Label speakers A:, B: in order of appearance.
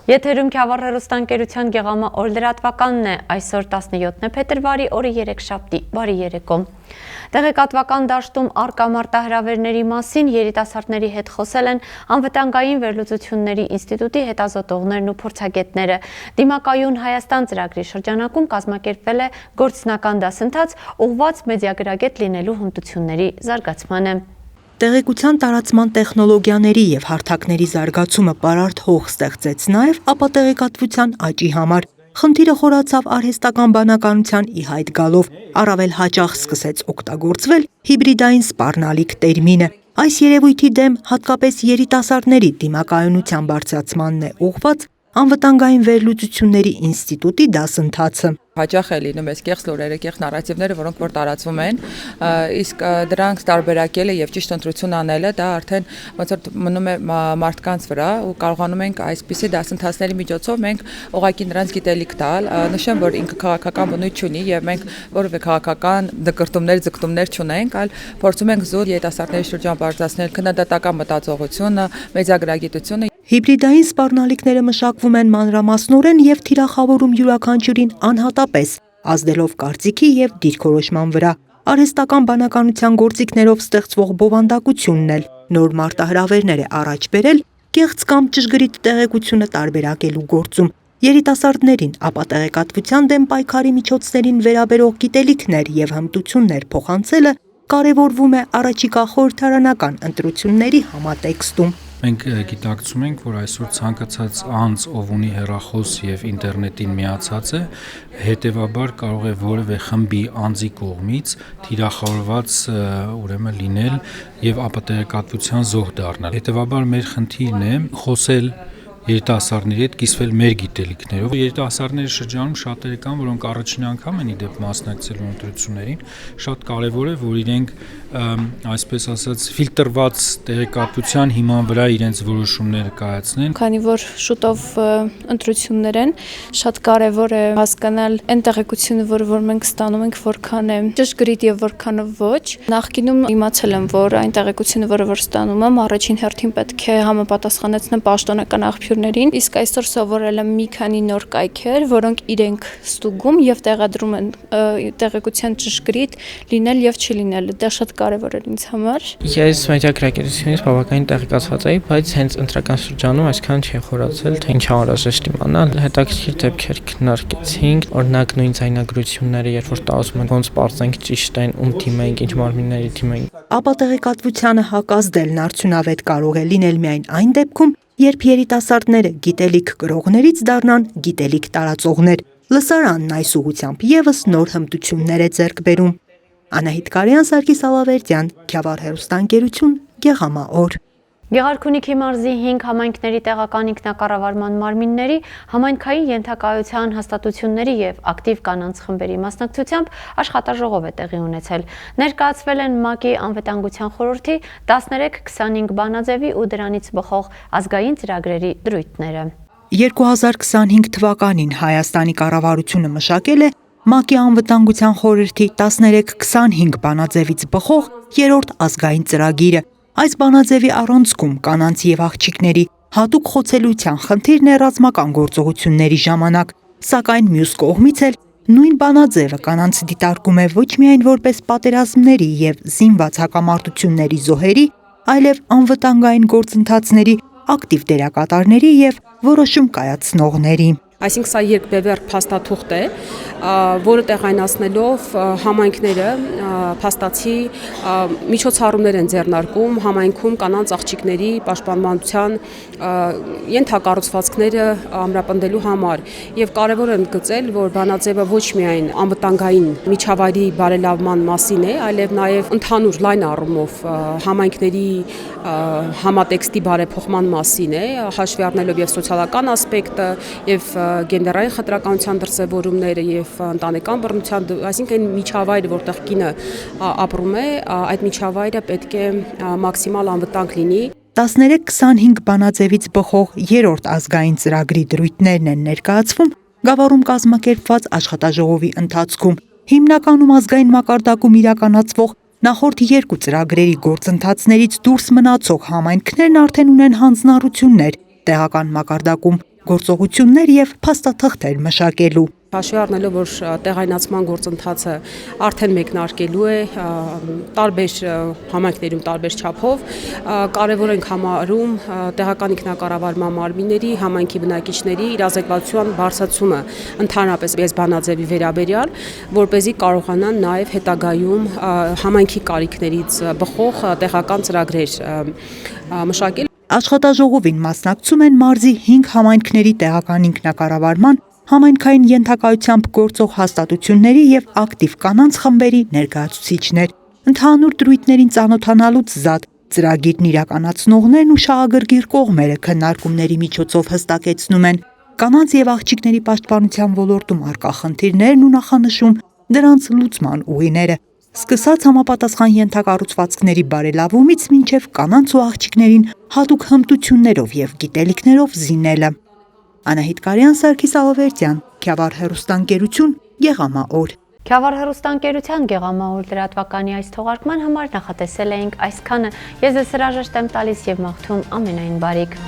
A: Եթերում Քյավառ հեռուստաընկերության գեղամա օրլրատվականն է, այսօր 17 փետրվարի օրը երեքշաբթի, բարի երեկո։ Տեղեկատվական դաշտում առկա մարտահրավերների մասին երիտասարդների հետ խոսել են անվտանգային վերլուծությունների ինստիտուտի հետազոտողներն ու փորձագետները։ Դիմակայուն Հայաստան ծրագրի շրջանակում կազմակերպվել է գործնական դասընթաց ուղղված մեդիագրագետ լինելու հմտությունների զարգացմանը։
B: Տեղեկության տարածման տեխնոլոգիաների եւ հարթակների զարգացումը պարարտ հող ստեղծեց նաեւ ապատեղեկատվության աճի համար։ Խնդիրը խորացավ արհեստական բանականության ի հայտ գալով, առավել հաճախ սկսեց օգտագործվել հիբրիդային սպառնալիք տերմինը։ Այս երևույթի դեմ հատկապես երիտասարդների դիմակայունության բարձրացմանն է ուղղված անվտանգային վերլուծությունների ինստիտուտի դասընթացը։
C: Հաճախ է լինում այս կեղծ լուրերը, կեղծ նարատիվները, որոնք որ տարածվում են, իսկ դրանք տարբերակելը եւ ճիշտ ընտրություն անելը դա արդեն ոնց որ մնում է մարդկանց վրա ու կարողանում ենք այսպիսի դասընթացների միջոցով մենք ուղղակի նրանց գիտելիք տալ, նշեմ, որ ինքը քաղաքական բնույթ չունի եւ մենք որևէ քաղաքական դկրտումներ, ձգտումներ չունենք, այլ փորձում ենք զուտ երիտասարդների շրջան բարձրացնել քննադատական մտածողությունը, մեդիագրագիտությունը։
B: Հիբրիդային սպառնալիքները մշակվում են մանրամասնորեն եւ թիրախավորում յուրաքանչյուրին անհատապես, ազդելով կարծիքի եւ դիրքորոշման վրա։ Արհեստական բանականության գործիքներով ստեղծվող բովանդակությունն էլ նոր մարտահրավերներ է առաջ բերել կեղծ կամ ճշգրիտ տեղեկությունը տարբերակելու գործում։ Երիտասարդներին ապատեղեկատվության դեմ պայքարի միջոցներին վերաբերող գիտելիքներ եւ հմտություններ փոխանցելը կարևորվում է առաջիկա խորհրդարանական ընտրությունների համատեքստում։
D: Մենք գիտակցում ենք, որ այսօր ցանկացած անձ, ով ունի հեռախոս եւ ինտերնետին միացած է, հետեւաբար կարող է որևէ խմբի անձի կողմից թիրախավորված ուրեմն լինել եւ ապատեղեկատվության զոհ դառնալ։ Հետեւաբար մեր խնդիրն է խոսել երիտասարդների հետ, կիսվել մեր գիտելիքներով։ Երիտասարդների շրջանում շատերը կան, որոնք առաջին անգամ են իդեպ մասնակցելու ընտրություններին, շատ կարևոր է, որ իրենք այսպես ասած ֆիլտրված տեղեկատվության հիման վրա իրենց որոշումները կայացնեն։
E: Քանի որ շուտով ընտրություններ են, շատ կարևոր է հասկանալ այն տեղեկությունը, որ մենք ստանում ենք, որքան է ճշգրիտ եւ որքանը ոչ։ Նախկինում իմացել եմ, որ այն տեղեկությունը, որ ստանում եմ, առաջին հերթին պետք է համապատասխանեցնեմ պաշտոնական աղբյուրներին, իսկ այսօր սովորել եմ մի քանի նոր կայքեր, որոնք իրենք ստուգում եւ տեղադրում են տեղեկության ճշգրիտ լինել եւ չլինել։ Դա շատ կարևոր է ինձ համար։
F: Ես մեդիագրագիտությունից բավականին տեղեկացված էի, բայց հենց ընտրական շրջանում այսքան չի խորացել, թե ինչ անհրաժեշտ իմանալ։ Հետաքրքիր դեպքեր քննարկեցինք, օրինակ նույն ձայնագրությունները, երբ որ տասում են ոնց բարձենք ճիշտ են, ում թիմ ենք, ինչ մարմինների թիմ ենք։
B: Ապատեղեկատվությանը հակազդելն արդյունավետ կարող է լինել միայն այն դեպքում, երբ երիտասարդները գիտելիք կրողներից դառնան գիտելիք տարածողներ։ Լսարանն այս ուղղությամբ եւս նոր հմտություններ է ձեռք բերում։ Անահիտ Կարյան, Սարգիս Ալավերդյան, Քյավառ հեռուստաընկերություն, Գեղամա օր։
A: Գեղարքունիքի մարզի 5 համայնքների տեղական ինքնակառավարման մարմինների համայնքային ենթակայության հաստատությունների եւ ակտիվ կանանց խմբերի մասնակցությամբ աշխատաժողով է տեղի ունեցել։ Ներկայացվել են ՄԱԿ-ի անվտանգության խորհրդի 1325 բանաձևի ու դրանից բխող ազգային ծրագրերի դրույթները։
B: 2025 թվականին Հայաստանի կառավարությունը մշակել է ՄԱԿ-ի անվտանգության խորհրդի 1325 բանաձևից բխող 3-րդ ազգային ծրագիրը։ Այս բանաձևի առանցքում կանանց եւ աղջիկների հատուկ խոցելիության խնդիրն է ռազմական գործողությունների ժամանակ, սակայն մյուս կողմից էլ նույն բանաձևը կանանց դիտարկում է ոչ միայն որպես պատերազմների եւ զինված հակամարտությունների զոհերի, այլև անվտանգային գործընթացների ակտիվ դերակատարների եւ որոշում կայացնողների։
G: Այսինքն սա երկբևեռ փաստաթուղթ է, որը տեղայնացնելով համայնքները փաստացի միջոցառումներ են ձեռնարկում համայնքում կանանց աղջիկների պաշտպանության ենթակառուցվածքները ամրապնդելու համար եւ կարեւոր է ընդգծել, որ բանաձևը ոչ միայն անվտանգային միջավայրի բարելավման մասին է, այլև նաեւ ընդհանուր լայն առումով համայնքների համատեքստի բարեփոխման մասին է, հաշվի առնելով եւ սոցիալական ասպեկտը եւ գենդերային խտրականության դրսևորումները եւ ընտանեկան բռնության, այսինքն միջավայրը, որտեղ կինը ապրում է, այդ միջավայրը պետք է մաքսիմալ անվտանգ լինի։
B: 1325 բանաձևից բխող 3-րդ ազգային ծրագրի դրույթներն են ներկայացվում Գավառում կազմակերպված աշխատաժողովի ընթացքում։ Հիմնականում ազգային մակարդակում իրականացվող նախորդ 2 ծրագրերի գործընթացներից դուրս մնացող համայնքներն արդեն ունեն հանձնառություններ տեղական մակարդակում գործողություններ եւ փաստաթղթեր մշակելու։
G: Հաշվի առնելով, որ տեղայնացման գործընթացը արդեն մեկնարկելու է տարբեր համայնքներում տարբեր չափով, կարևոր ենք համարում տեղական ինքնակառավարման մարմինների, համայնքի բնակիչների իրազեկվածության բարձրացումը ընդհանրապես ես բանաձևի վերաբերյալ, որ เป զի կարողանան նաև հետագայում համայնքի կարիքներից բխող տեղական ծրագրեր մշակել։
B: Աշխատաժողովին մասնակցում են մարզի 5 համայնքների տեղական ինքնակառավարման, համայնքային ենթակայությամբ գործող հաստատությունների եւ ակտիվ կանանց խմբերի ներկայացուցիչներ։ Ընդհանուր դրույթներին ծանոթանալուց զատ ծրագիրն իրականացնողներն ու շահագրգիռ կողմերը քննարկումների միջոցով հստակեցնում են կանանց եւ աղջիկների պաշտպանության ոլորտում առկա խնդիրներն ու նախանշում դրանց լուծման ուղիները։ Սկսած համապատասխան ենթակառուցվածքների բարելավումից մինչև կանանց ու աղջիկներին հատուկ հմտություններով եւ գիտելիքներով զինելը։ Անահիտ Կարյան, Սարգիս Ալավերդյան, Քյավառ հեռուստաընկերություն, Գեղամաօր։
A: Քյավառ հեռուստաընկերության Գեղամաօր լրատվականի այս թողարկման համար նախատեսել էինք այսքանը։ Ես ձեզ հրաժեշտ եմ տալիս եւ մաղթում ամենայն բարիք։